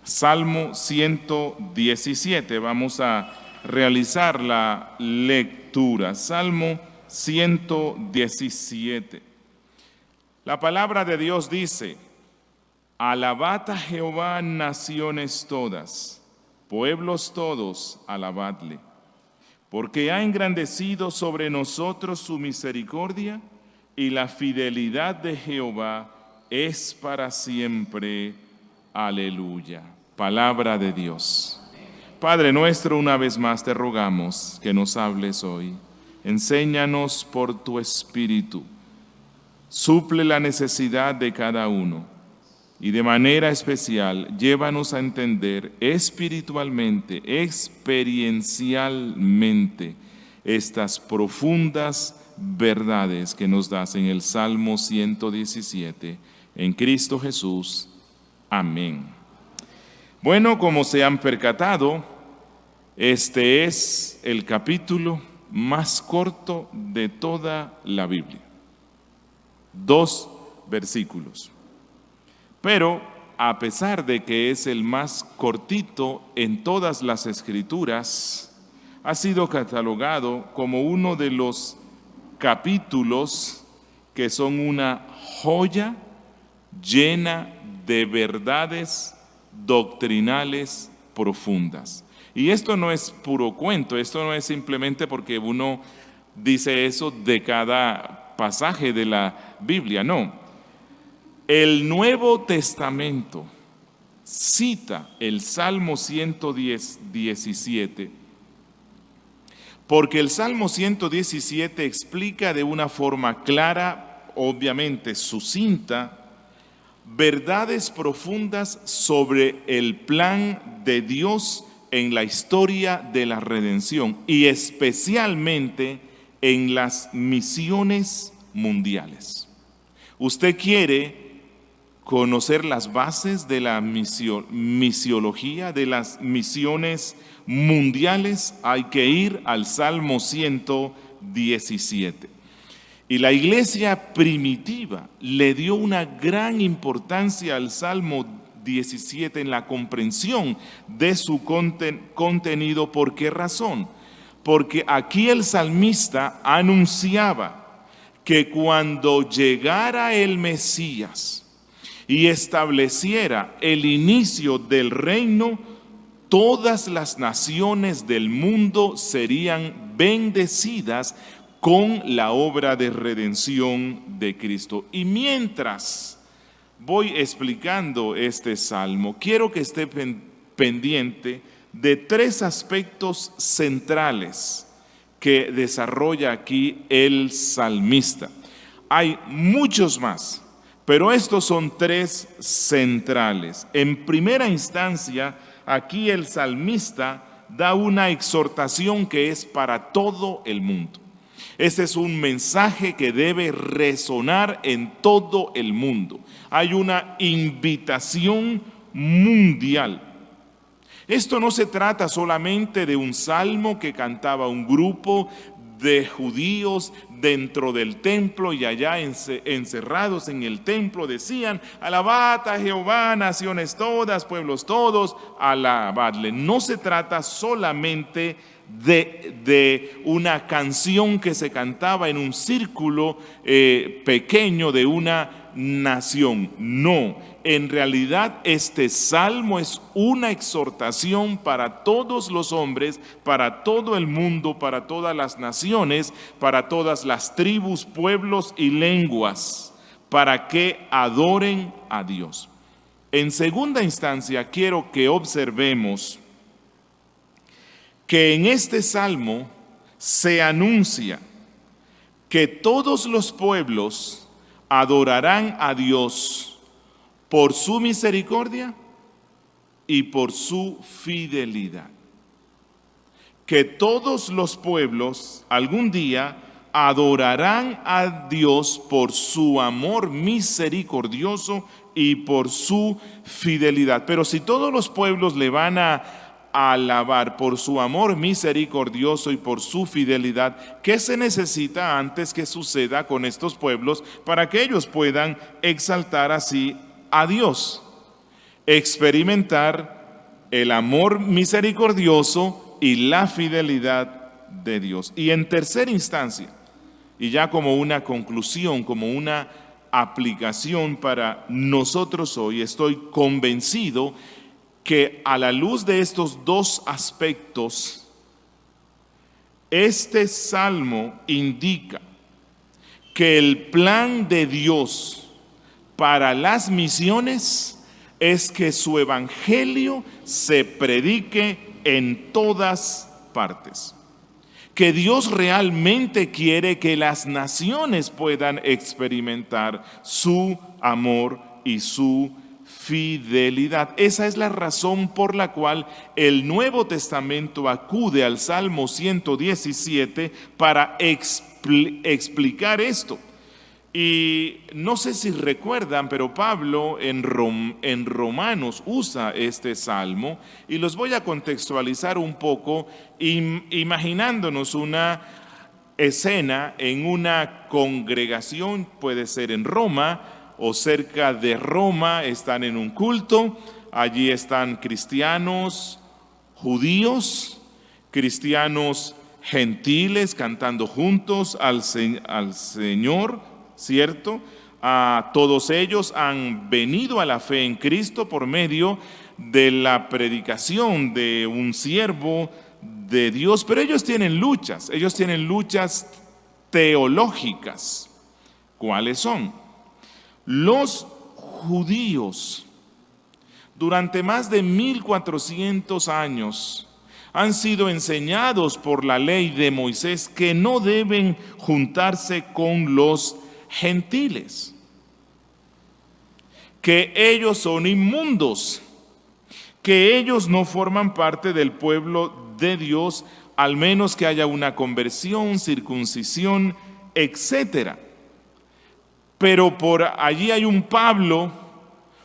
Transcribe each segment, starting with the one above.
Salmo 117. Vamos a realizar la lectura. Salmo 117. La palabra de Dios dice: alabad a Jehová, naciones todas, pueblos todos, alabadle, porque ha engrandecido sobre nosotros su misericordia, y la fidelidad de Jehová es para siempre. Aleluya. Palabra de Dios. Padre nuestro, una vez más te rogamos que nos hables hoy. Enséñanos por tu Espíritu. Suple la necesidad de cada uno y de manera especial llévanos a entender espiritualmente, experiencialmente estas profundas verdades que nos das en el Salmo 117. En Cristo Jesús. Amén. Bueno, como se han percatado, este es el capítulo más corto de toda la Biblia. 2 versículos. Pero a pesar de que es el más cortito en todas las Escrituras, ha sido catalogado como uno de los capítulos que son una joya llena de verdades doctrinales profundas. Y esto no es puro cuento, esto no es simplemente porque uno dice eso de cada pasaje de la Biblia, no. El Nuevo Testamento cita el Salmo 117, porque el Salmo 117 explica de una forma clara, obviamente sucinta, verdades profundas sobre el plan de Dios en la historia de la redención y especialmente en las misiones mundiales. ¿Usted quiere conocer las bases de la misiología, de las misiones mundiales? Hay que ir al Salmo 117. Y la iglesia primitiva le dio una gran importancia al Salmo 17 en la comprensión de su contenido. ¿Por qué razón? Porque aquí el salmista anunciaba que cuando llegara el Mesías y estableciera el inicio del reino, todas las naciones del mundo serían bendecidas con la obra de redención de Cristo. Y mientras voy explicando este salmo, quiero que esté pendiente de 3 aspectos centrales que desarrolla aquí el salmista. Hay muchos más, pero estos son 3 centrales. En primera instancia, aquí el salmista da una exhortación que es para todo el mundo. Ese es un mensaje que debe resonar en todo el mundo. Hay una invitación mundial. Esto no se trata solamente de un salmo que cantaba un grupo de judíos dentro del templo y allá encerrados en el templo decían: alabad a Jehová, naciones todas, pueblos todos, alabadle. No se trata solamente de una canción que se cantaba en un círculo pequeño de una nación. No, en realidad este salmo es una exhortación para todos los hombres, para todo el mundo, para todas las naciones, para todas las tribus, pueblos y lenguas, para que adoren a Dios. En segunda instancia, quiero que observemos que en este salmo se anuncia que todos los pueblos adorarán a Dios por su misericordia y por su fidelidad. Que todos los pueblos algún día adorarán a Dios por su amor misericordioso y por su fidelidad. Pero si todos los pueblos le van a alabar por su amor misericordioso y por su fidelidad, ¿qué se necesita antes que suceda con estos pueblos para que ellos puedan exaltar así a Dios? experimentar el amor misericordioso y la fidelidad de Dios. Y en tercera instancia, y ya como una conclusión, como una aplicación para nosotros hoy, estoy convencido que a la luz de estos dos aspectos, este salmo indica que el plan de Dios para las misiones es que su evangelio se predique en todas partes. Que Dios realmente quiere que las naciones puedan experimentar su amor y su fidelidad. Esa es la razón por la cual el Nuevo Testamento acude al Salmo 117 para explicar esto. Y no sé si recuerdan, pero Pablo en Romanos usa este salmo, y los voy a contextualizar un poco, imaginándonos una escena en una congregación, puede ser en Roma o cerca de Roma, están en un culto, allí están cristianos judíos, cristianos gentiles cantando juntos al Señor, ¿cierto? Todos ellos han venido a la fe en Cristo por medio de la predicación de un siervo de Dios, pero ellos tienen luchas teológicas. ¿Cuáles son? Los judíos, durante más de 1400 años, han sido enseñados por la ley de Moisés que no deben juntarse con los gentiles, que ellos son inmundos, que ellos no forman parte del pueblo de Dios, al menos que haya una conversión, circuncisión, etc. Pero por allí hay un Pablo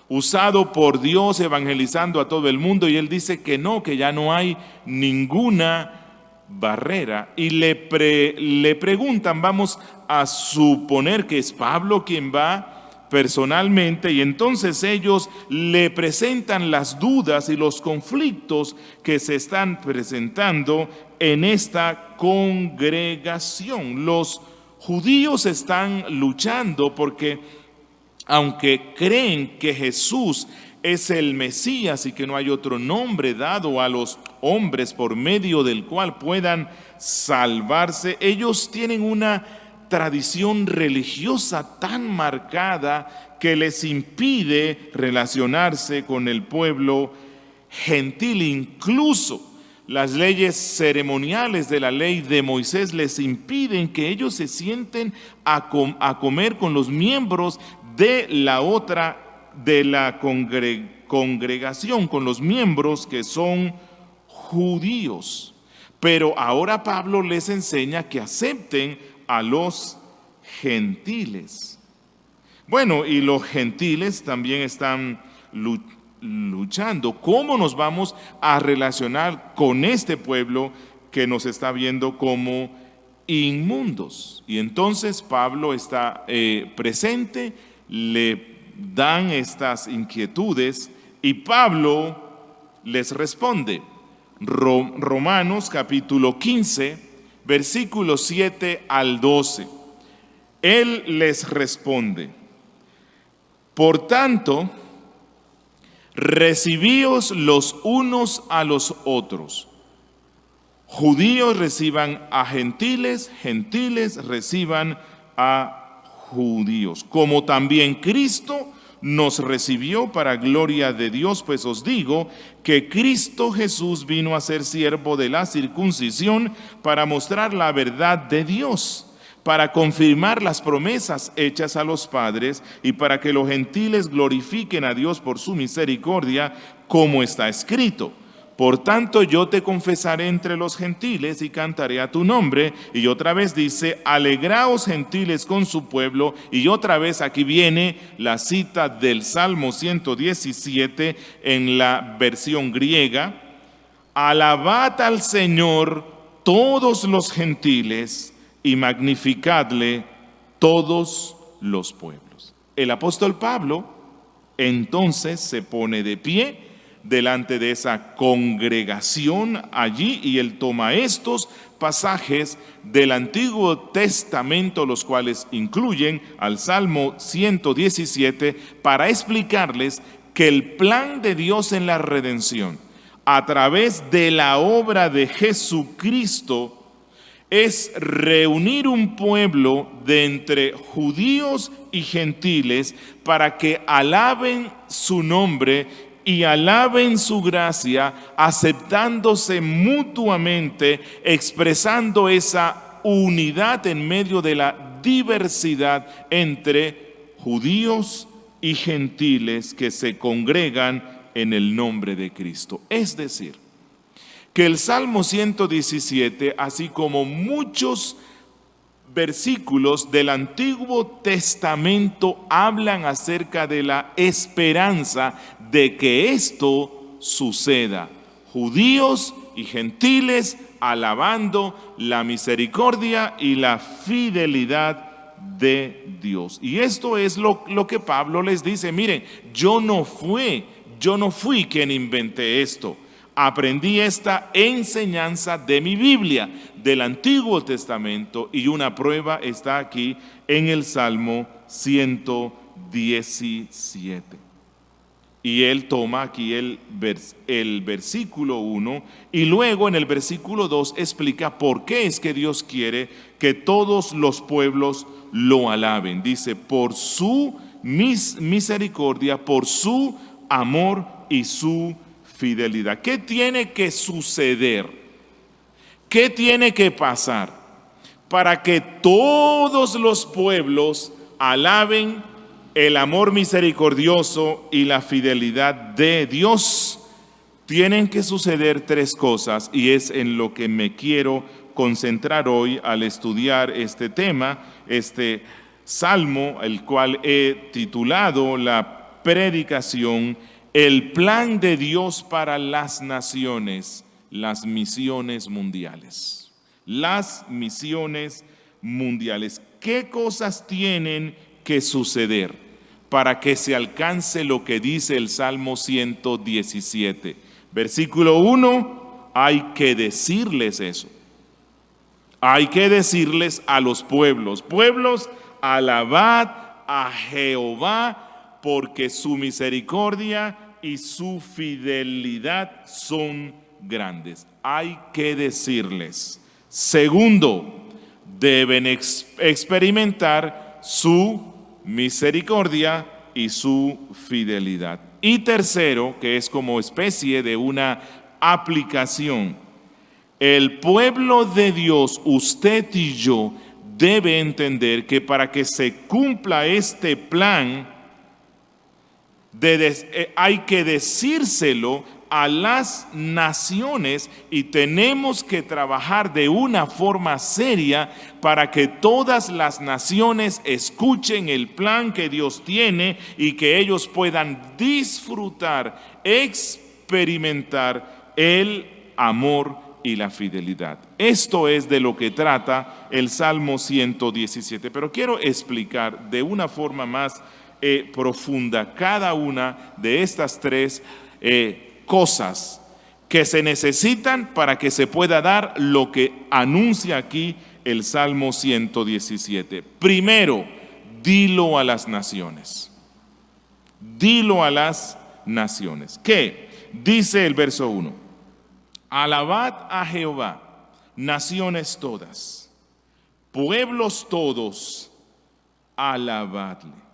usado por Dios evangelizando a todo el mundo, y él dice que no, que ya no hay ninguna barrera, y le preguntan, vamos a suponer que es Pablo quien va personalmente, y entonces ellos le presentan las dudas y los conflictos que se están presentando en esta congregación. Los judíos están luchando porque, aunque creen que Jesús es el Mesías y que no hay otro nombre dado a los hombres por medio del cual puedan salvarse, ellos tienen una tradición religiosa tan marcada que les impide relacionarse con el pueblo gentil. Incluso las leyes ceremoniales de la ley de Moisés les impiden que ellos se sienten a comer con los miembros de la congregación, con los miembros que son judíos. Pero ahora Pablo les enseña que acepten a los gentiles. Bueno, y los gentiles también están luchando. ¿Cómo nos vamos a relacionar con este pueblo que nos está viendo como inmundos? Y entonces Pablo está presente, le dan estas inquietudes y Pablo les responde. Romanos capítulo 15, versículos 7 al 12. Él les responde: por tanto, recibíos los unos a los otros. Judíos reciban a gentiles, gentiles reciban a judíos, como también Cristo nos recibió para gloria de Dios, pues os digo que Cristo Jesús vino a ser siervo de la circuncisión para mostrar la verdad de Dios, para confirmar las promesas hechas a los padres y para que los gentiles glorifiquen a Dios por su misericordia, como está escrito: por tanto yo te confesaré entre los gentiles y cantaré a tu nombre. Y otra vez dice: alegraos gentiles con su pueblo. Y otra vez aquí viene la cita del Salmo 117 en la versión griega: alabad al Señor todos los gentiles y magnificadle todos los pueblos. El apóstol Pablo Entonces se pone de pie delante de esa congregación allí y él toma estos pasajes del Antiguo Testamento, los cuales incluyen al Salmo 117, para explicarles que el plan de Dios en la redención, a través de la obra de Jesucristo, es reunir un pueblo de entre judíos y gentiles para que alaben su nombre y alaben su gracia, aceptándose mutuamente, expresando esa unidad en medio de la diversidad entre judíos y gentiles que se congregan en el nombre de Cristo. Es decir, que el Salmo 117, así como muchos versículos del Antiguo Testamento, hablan acerca de la esperanza de que esto suceda. Judíos y gentiles alabando la misericordia y la fidelidad de Dios. Y esto es lo que Pablo les dice. Miren, yo no fui quien inventé esto. Aprendí esta enseñanza de mi Biblia, del Antiguo Testamento, y una prueba está aquí en el Salmo 117. Y él toma aquí el versículo 1 y luego en el versículo 2 explica por qué es que Dios quiere que todos los pueblos lo alaben. Dice, por su misericordia, por su amor y su fidelidad. ¿Qué tiene que suceder? ¿Qué tiene que pasar para que todos los pueblos alaben el amor misericordioso y la fidelidad de Dios? Tienen que suceder tres cosas y es en lo que me quiero concentrar hoy al estudiar este tema, este salmo, el cual he titulado la predicación, el plan de Dios para las naciones, las misiones mundiales. Las misiones mundiales. ¿Qué cosas tienen que suceder para que se alcance lo que dice el Salmo 117? Versículo 1, hay que decirles eso. Hay que decirles a los pueblos, alabad a Jehová, porque su misericordia y su fidelidad son grandes. Hay que decirles. Segundo, deben experimentar su misericordia y su fidelidad. Y tercero, que es como especie de una aplicación, el pueblo de Dios, usted y yo, debe entender que para que se cumpla este plan, hay que decírselo a las naciones y tenemos que trabajar de una forma seria para que todas las naciones escuchen el plan que Dios tiene y que ellos puedan disfrutar, experimentar el amor y la fidelidad. Esto es de lo que trata el Salmo 117, pero quiero explicar de una forma más profunda cada una de estas tres cosas que se necesitan para que se pueda dar lo que anuncia aquí el Salmo 117. Primero, dilo a las naciones. Dilo a las naciones. ¿Qué? Dice el verso 1. Alabad a Jehová, naciones todas, pueblos todos, alabadle.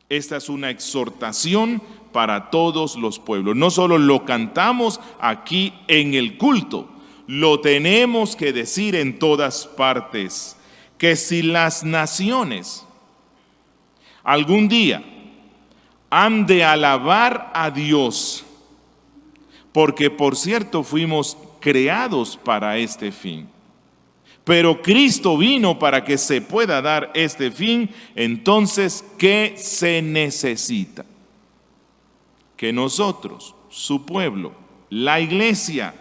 Esta es una exhortación para todos los pueblos. No solo lo cantamos aquí en el culto, lo tenemos que decir en todas partes, que si las naciones algún día han de alabar a Dios, porque por cierto fuimos creados para este fin, pero Cristo vino para que se pueda dar este fin. Entonces, ¿qué se necesita? Que nosotros, su pueblo, la iglesia,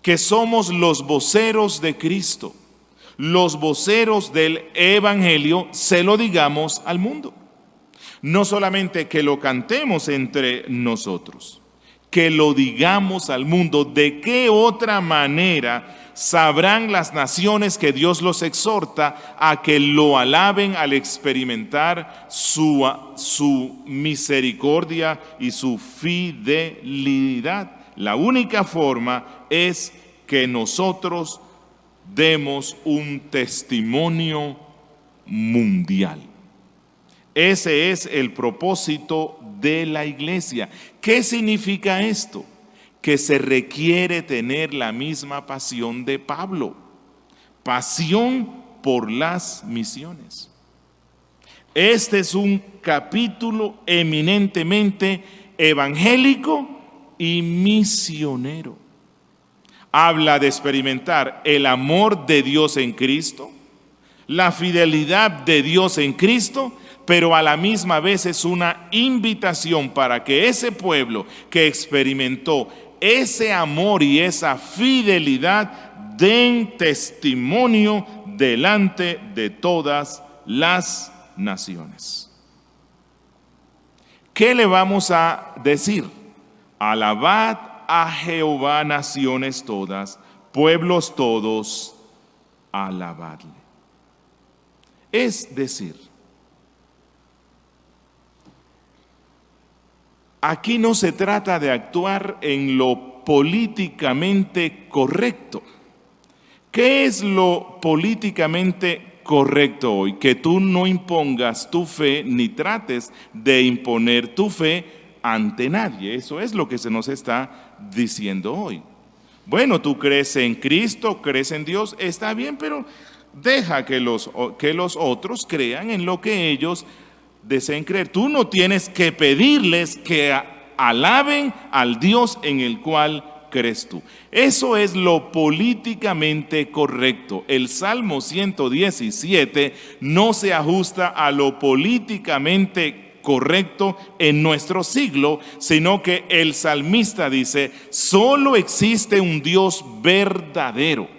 que somos los voceros de Cristo, los voceros del Evangelio, se lo digamos al mundo. No solamente que lo cantemos entre nosotros, que lo digamos al mundo. ¿De qué otra manera sabrán las naciones que Dios los exhorta a que lo alaben al experimentar su misericordia y su fidelidad? La única forma es que nosotros demos un testimonio mundial. Ese es el propósito de la iglesia. ¿Qué significa esto? Que se requiere tener la misma pasión de Pablo, pasión por las misiones. Este es un capítulo eminentemente evangélico y misionero. Habla de experimentar el amor de Dios en Cristo, la fidelidad de Dios en Cristo, pero a la misma vez es una invitación para que ese pueblo que experimentó ese amor y esa fidelidad den testimonio delante de todas las naciones. ¿Qué le vamos a decir? Alabad a Jehová, naciones todas, pueblos todos, alabadle. Es decir, aquí no se trata de actuar en lo políticamente correcto. ¿Qué es lo políticamente correcto hoy? Que tú no impongas tu fe ni trates de imponer tu fe ante nadie. Eso es lo que se nos está diciendo hoy. Bueno, tú crees en Cristo, crees en Dios, está bien, pero deja que los otros crean en lo que ellos deseen creer. Tú no tienes que pedirles que alaben al Dios en el cual crees tú. Eso es lo políticamente correcto. El Salmo 117 no se ajusta a lo políticamente correcto en nuestro siglo, sino que el salmista dice: solo existe un Dios verdadero.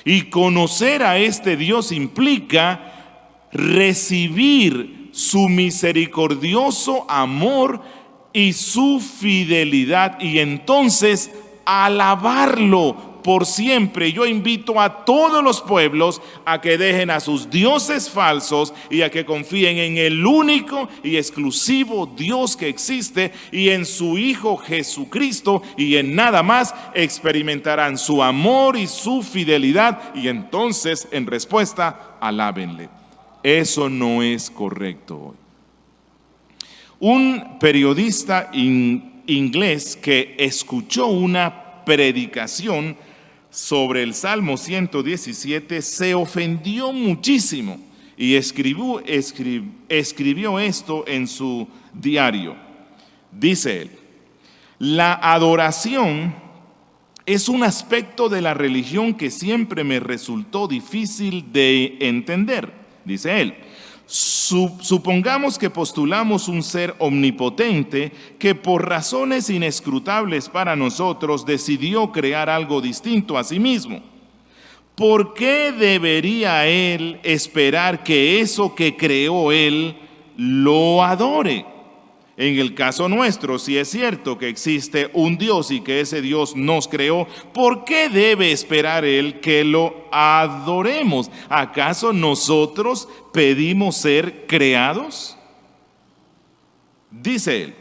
Y conocer a este Dios implica recibir su misericordioso amor y su fidelidad, y entonces alabarlo por siempre. Yo invito a todos los pueblos a que dejen a sus dioses falsos y a que confíen en el único y exclusivo Dios que existe, y en su Hijo Jesucristo, y en nada más experimentarán su amor y su fidelidad, y entonces en respuesta alábenle. Eso no es correcto hoy. Un periodista inglés que escuchó una predicación sobre el Salmo 117 se ofendió muchísimo y escribió esto en su diario. Dice él: la adoración es un aspecto de la religión que siempre me resultó difícil de entender. Dice él: supongamos que postulamos un ser omnipotente que por razones inescrutables para nosotros decidió crear algo distinto a sí mismo. ¿Por qué debería él esperar que eso que creó él lo adore? En el caso nuestro, si es cierto que existe un Dios y que ese Dios nos creó, ¿por qué debe esperar él que lo adoremos? ¿Acaso nosotros pedimos ser creados? Dice él: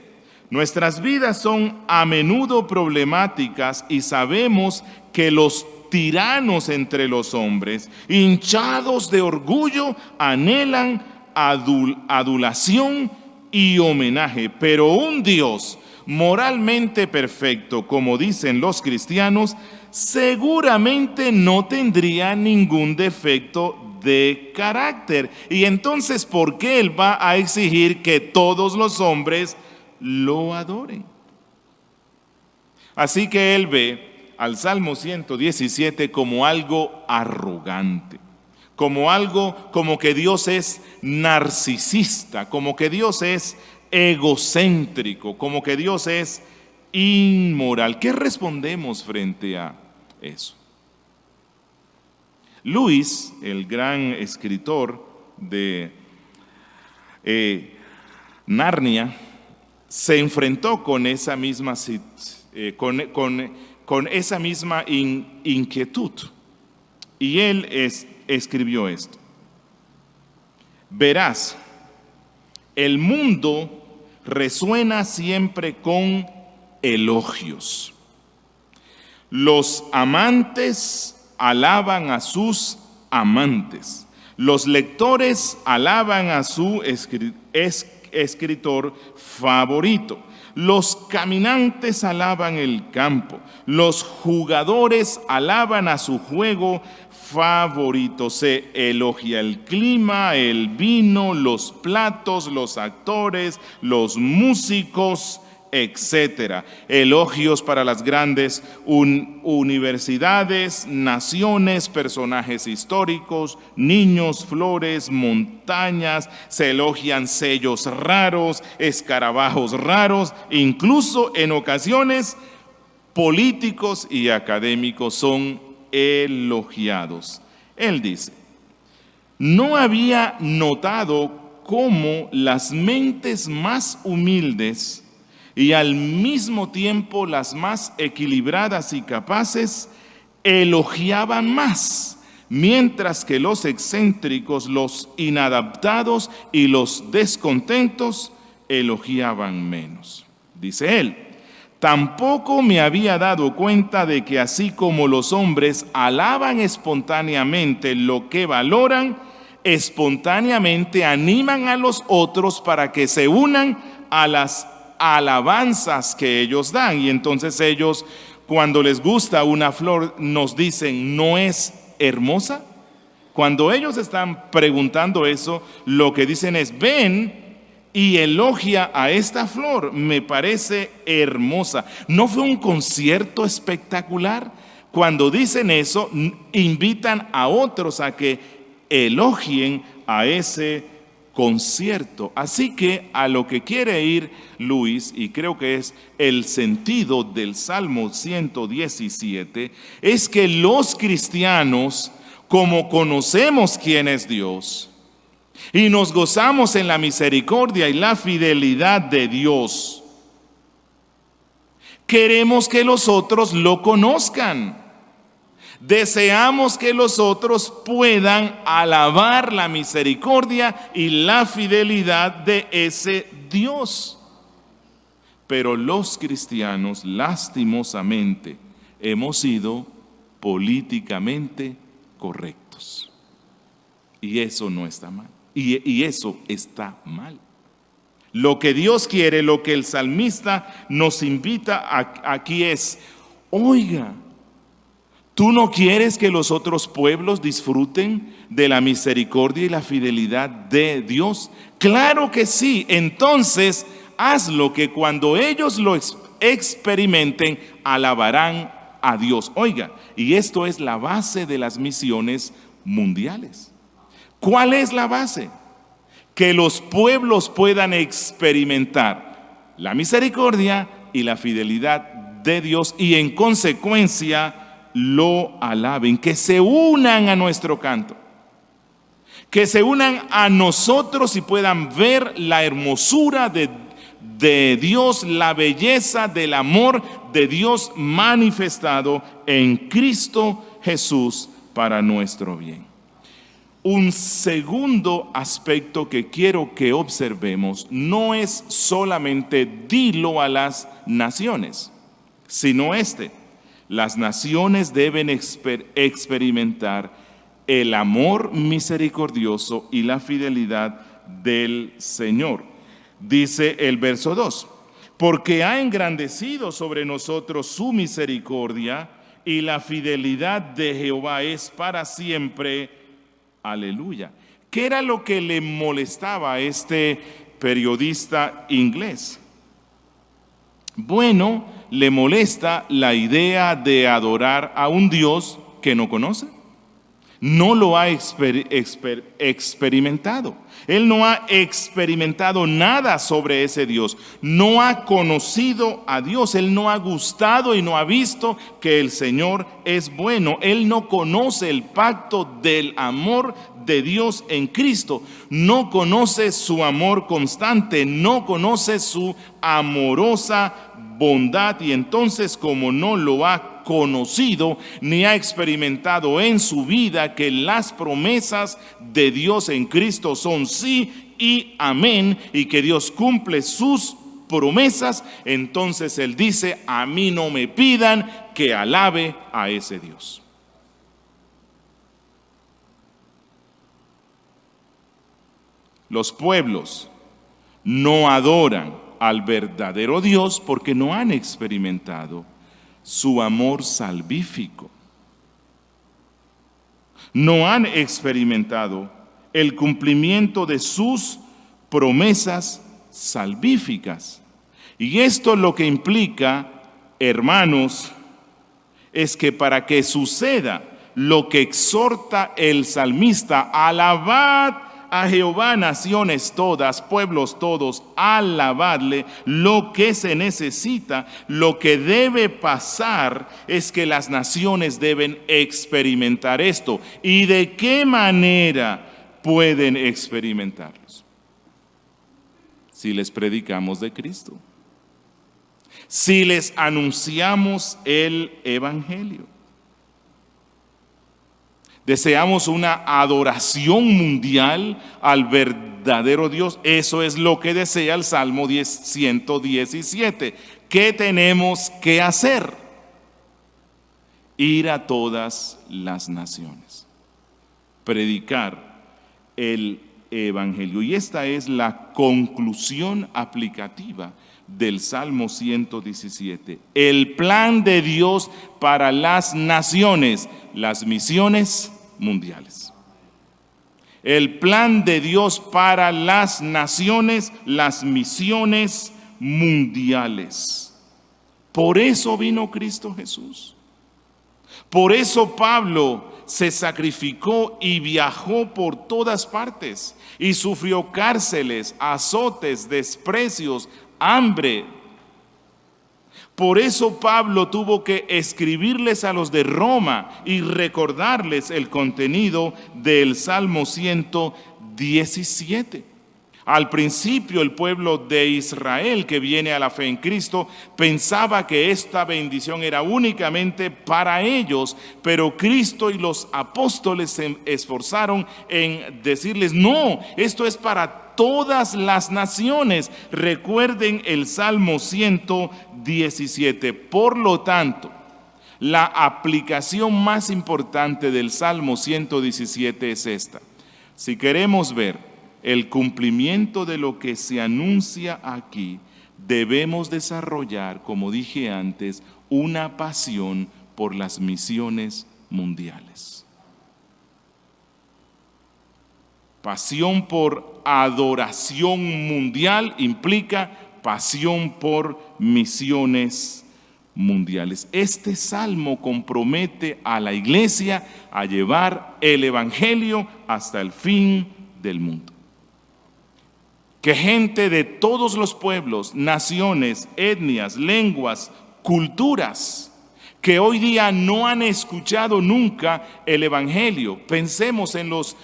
nuestras vidas son a menudo problemáticas y sabemos que los tiranos entre los hombres, hinchados de orgullo, anhelan adulación y homenaje, pero un Dios moralmente perfecto, como dicen los cristianos, seguramente no tendría ningún defecto de carácter. Y entonces, ¿por qué él va a exigir que todos los hombres lo adoren? Así que él ve al Salmo 117 como algo arrogante, como que Dios es narcisista, como que Dios es egocéntrico, como que Dios es inmoral. ¿Qué respondemos frente a eso? Lewis, el gran escritor de Narnia se enfrentó con esa misma, con esa misma inquietud. Y él escribió esto. Verás, el mundo resuena siempre con elogios. Los amantes alaban a sus amantes. Los lectores alaban a su escritor favorito. Los caminantes alaban el campo. Los jugadores alaban a su juego favorito. Se elogia el clima, el vino, los platos, los actores, los músicos, etcétera. Elogios para las grandes universidades, naciones, personajes históricos, niños, flores, montañas. Se elogian sellos raros, escarabajos raros, incluso en ocasiones políticos y académicos son elogiados. Él dice, no había notado cómo las mentes más humildes y al mismo tiempo las más equilibradas y capaces elogiaban más, mientras que los excéntricos, los inadaptados y los descontentos elogiaban menos. Dice él, tampoco me había dado cuenta de que así como los hombres alaban espontáneamente lo que valoran, espontáneamente animan a los otros para que se unan a las alabanzas que ellos dan. Y entonces ellos, cuando les gusta una flor, nos dicen, ¿no es hermosa? Cuando ellos están preguntando eso, lo que dicen es, ven y elogia a esta flor, me parece hermosa. ¿No fue un concierto espectacular? Cuando dicen eso, invitan a otros a que elogien a ese concierto. Así que a lo que quiere ir Luis, y creo que es el sentido del Salmo 117, es que los cristianos, como conocemos quién es Dios y nos gozamos en la misericordia y la fidelidad de Dios, queremos que los otros lo conozcan. Deseamos que los otros puedan alabar la misericordia y la fidelidad de ese Dios. Pero los cristianos, lastimosamente, hemos sido políticamente correctos. Y eso no está mal. Y eso está mal. Lo que Dios quiere, lo que el salmista nos invita aquí es, oiga, ¿tú no quieres que los otros pueblos disfruten de la misericordia y la fidelidad de Dios? Claro que sí. Entonces, hazlo, que cuando ellos lo experimenten, alabarán a Dios. Oiga, y esto es la base de las misiones mundiales. ¿Cuál es la base? Que los pueblos puedan experimentar la misericordia y la fidelidad de Dios y en consecuencia lo alaben, que se unan a nuestro canto, que se unan a nosotros y puedan ver la hermosura de Dios, la belleza del amor de Dios manifestado en Cristo Jesús para nuestro bien. Un segundo aspecto que quiero que observemos no es solamente dilo a las naciones, sino las naciones deben experimentar el amor misericordioso y la fidelidad del Señor. Dice el verso 2, porque ha engrandecido sobre nosotros su misericordia y la fidelidad de Jehová es para siempre. Aleluya. ¿Qué era lo que le molestaba a este periodista inglés? Bueno, le molesta la idea de adorar a un Dios que no conoce. no lo ha experimentado. Él no ha experimentado nada sobre ese Dios. No ha conocido a Dios. Él no ha gustado y no ha visto que el Señor es bueno. Él no conoce el pacto del amor de Dios en Cristo. No conoce su amor constante. No conoce su amorosa bondad. Y entonces, como no lo ha conocido ni ha experimentado en su vida que las promesas de Dios en Cristo son sí y amén, y que Dios cumple sus promesas, entonces él dice: a mí no me pidan que alabe a ese Dios. Los pueblos no adoran al verdadero Dios porque no han experimentado su amor salvífico. No han experimentado el cumplimiento de sus promesas salvíficas. Y esto lo que implica, hermanos, es que para que suceda lo que exhorta el salmista: alabad a Jehová, naciones todas, pueblos todos, alabadle. Lo que se necesita, lo que debe pasar, es que las naciones deben experimentar esto. ¿Y de qué manera pueden experimentarlos? Si les predicamos de Cristo, si les anunciamos el Evangelio. Deseamos una adoración mundial al verdadero Dios. Eso es lo que desea el Salmo 117. ¿Qué tenemos que hacer? Ir a todas las naciones, predicar el Evangelio. Y esta es la conclusión aplicativa del Salmo 117. El plan de Dios para las naciones, las misiones mundiales. El plan de Dios para las naciones, las misiones mundiales. Por eso vino Cristo Jesús. Por eso Pablo se sacrificó y viajó por todas partes y sufrió cárceles, azotes, desprecios, hambre. Por eso Pablo tuvo que escribirles a los de Roma y recordarles el contenido del Salmo 117. Al principio el pueblo de Israel que viene a la fe en Cristo pensaba que esta bendición era únicamente para ellos, pero Cristo y los apóstoles se esforzaron en decirles: no, esto es para todas las naciones. Recuerden el Salmo 117. Por lo tanto, la aplicación más importante del Salmo 117 es esta: si queremos ver el cumplimiento de lo que se anuncia aquí, debemos desarrollar, como dije antes, una pasión por las misiones mundiales. Pasión por adoración mundial implica pasión por misiones mundiales. Este salmo compromete a la iglesia a llevar el evangelio hasta el fin del mundo. Que gente de todos los pueblos, naciones, etnias, lenguas, culturas, que hoy día no han escuchado nunca el evangelio. Pensemos en las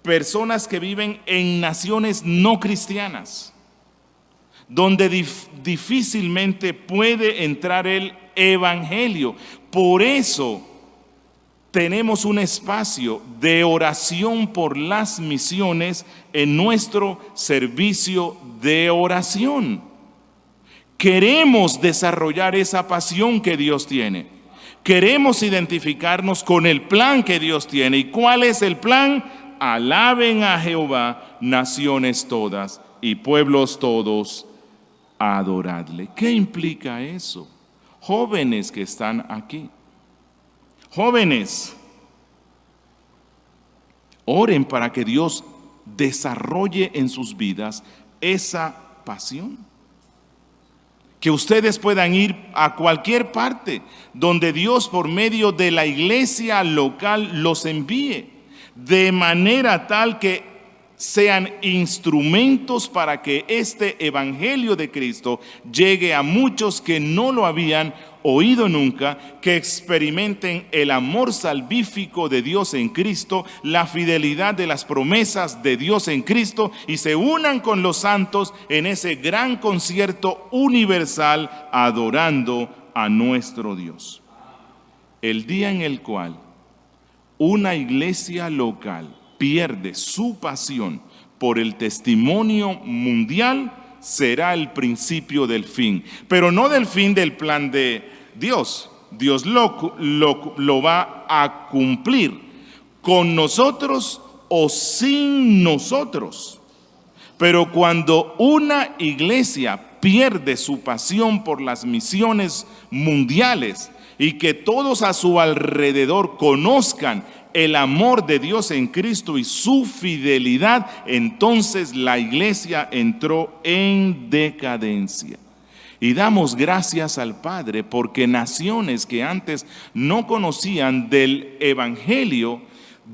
personas que viven en naciones no cristianas, donde difícilmente puede entrar el evangelio. Por eso tenemos un espacio de oración por las misiones en nuestro servicio de oración. Queremos desarrollar esa pasión que Dios tiene. Queremos identificarnos con el plan que Dios tiene. ¿Y cuál es el plan? Alaben a Jehová, naciones todas y pueblos todos, adoradle. ¿Qué implica eso? Jóvenes que están aquí. Jóvenes, oren para que Dios desarrolle en sus vidas esa pasión. que ustedes puedan ir a cualquier parte donde Dios por medio de la iglesia local los envíe, de manera tal que sean instrumentos para que este evangelio de Cristo llegue a muchos que no lo habían oído nunca, que experimenten el amor salvífico de Dios en Cristo, la fidelidad de las promesas de Dios en Cristo y se unan con los santos en ese gran concierto universal adorando a nuestro Dios. El día en el cual una iglesia local pierde su pasión por el testimonio mundial, será el principio del fin, pero no del fin del plan de Dios. Dios lo va a cumplir con nosotros o sin nosotros. Pero cuando una iglesia pierde su pasión por las misiones mundiales y que todos a su alrededor conozcan el amor de Dios en Cristo y su fidelidad, entonces la iglesia entró en decadencia. Y damos gracias al Padre porque naciones que antes no conocían del Evangelio,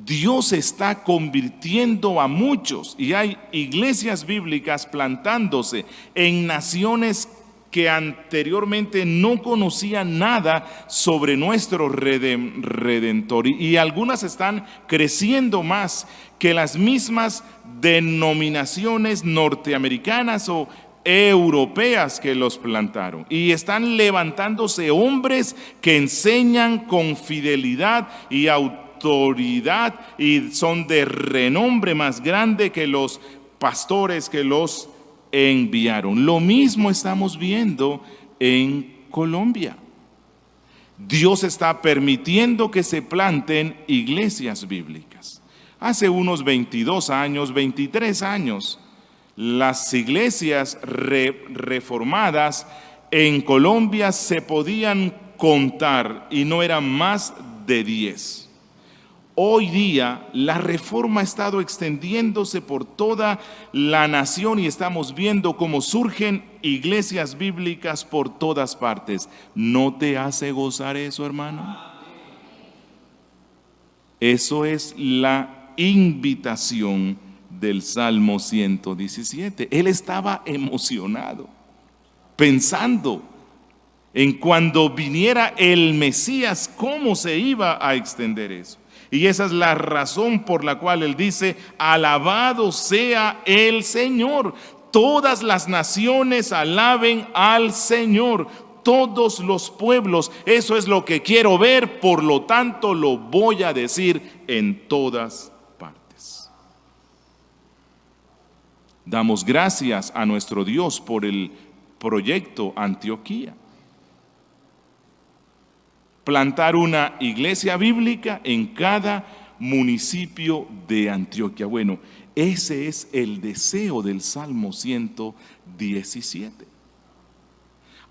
Dios está convirtiendo a muchos y hay iglesias bíblicas plantándose en naciones que anteriormente no conocían nada sobre nuestro Redentor. Y algunas están creciendo más que las mismas denominaciones norteamericanas o europeas que los plantaron. Y están levantándose hombres que enseñan con fidelidad y autoridad y son de renombre más grande que los pastores que los enviaron. Lo mismo estamos viendo en Colombia. Dios está permitiendo que se planten iglesias bíblicas. Hace unos 22 años, 23 años, las iglesias reformadas en Colombia se podían contar y no eran más de 10. Hoy día la reforma ha estado extendiéndose por toda la nación y estamos viendo cómo surgen iglesias bíblicas por todas partes. ¿No te hace gozar eso, hermano? Eso es la invitación del Salmo 117. Él estaba emocionado, pensando en cuando viniera el Mesías, cómo se iba a extender eso. Y esa es la razón por la cual él dice, alabado sea el Señor. Todas las naciones alaben al Señor, todos los pueblos. Eso es lo que quiero ver, por lo tanto lo voy a decir en todas partes. Damos gracias a nuestro Dios por el proyecto Antioquía. Plantar una iglesia bíblica en cada municipio de Antioquia. Bueno, ese es el deseo del Salmo 117.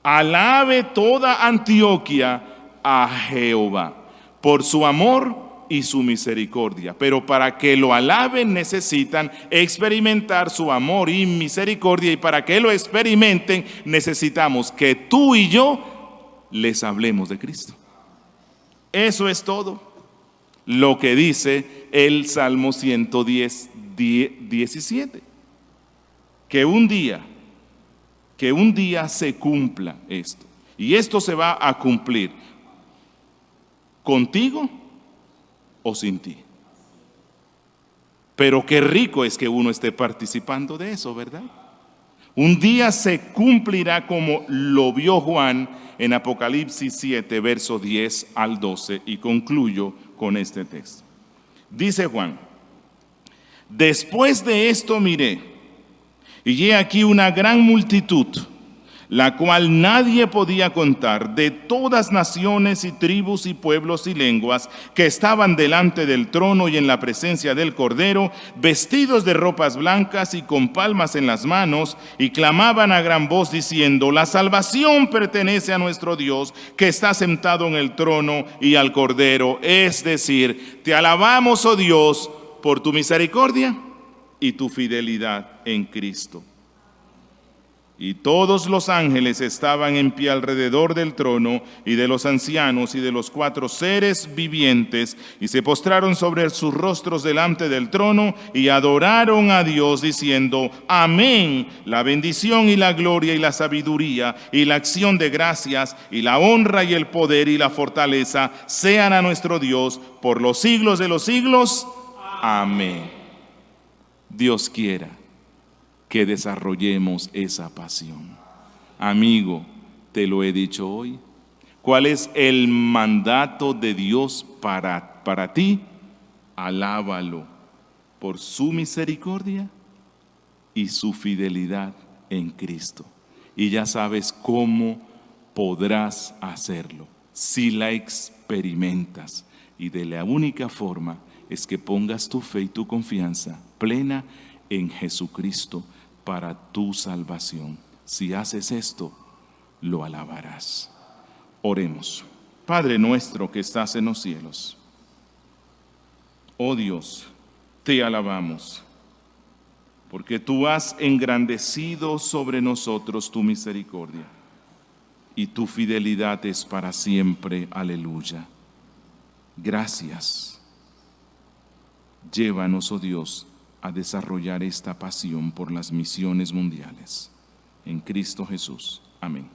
Alabe toda Antioquia a Jehová por su amor y su misericordia. Pero para que lo alaben necesitan experimentar su amor y misericordia. Y para que lo experimenten necesitamos que tú y yo les hablemos de Cristo. Eso es todo lo que dice el Salmo 117. Que un día se cumpla esto. Y esto se va a cumplir contigo o sin ti. Pero qué rico es que uno esté participando de eso, ¿verdad? Un día se cumplirá como lo vio Juan en Apocalipsis 7, versos 10 al 12, y concluyo con este texto. Dice Juan: después de esto miré, y he aquí una gran multitud, la cual nadie podía contar, de todas naciones y tribus y pueblos y lenguas, que estaban delante del trono y en la presencia del Cordero, vestidos de ropas blancas y con palmas en las manos, y clamaban a gran voz diciendo: la salvación pertenece a nuestro Dios, que está sentado en el trono y al Cordero. Es decir, te alabamos, oh Dios, por tu misericordia y tu fidelidad en Cristo. Y todos los ángeles estaban en pie alrededor del trono y de los ancianos y de los 4 seres vivientes, y se postraron sobre sus rostros delante del trono y adoraron a Dios diciendo: Amén. La bendición y la gloria y la sabiduría y la acción de gracias y la honra y el poder y la fortaleza sean a nuestro Dios por los siglos de los siglos. Amén. Dios quiera que desarrollemos esa pasión. Amigo, te lo he dicho hoy. ¿Cuál es el mandato de Dios para ti? Alábalo por su misericordia y su fidelidad en Cristo. Y ya sabes cómo podrás hacerlo si la experimentas. Y de la única forma es que pongas tu fe y tu confianza plena en Jesucristo para tu salvación. Si haces esto, lo alabarás. Oremos. Padre nuestro que estás en los cielos, oh Dios, te alabamos, porque tú has engrandecido sobre nosotros tu misericordia, y tu fidelidad es para siempre. Aleluya. Gracias. Llévanos, oh Dios, a desarrollar esta pasión por las misiones mundiales. En Cristo Jesús. Amén.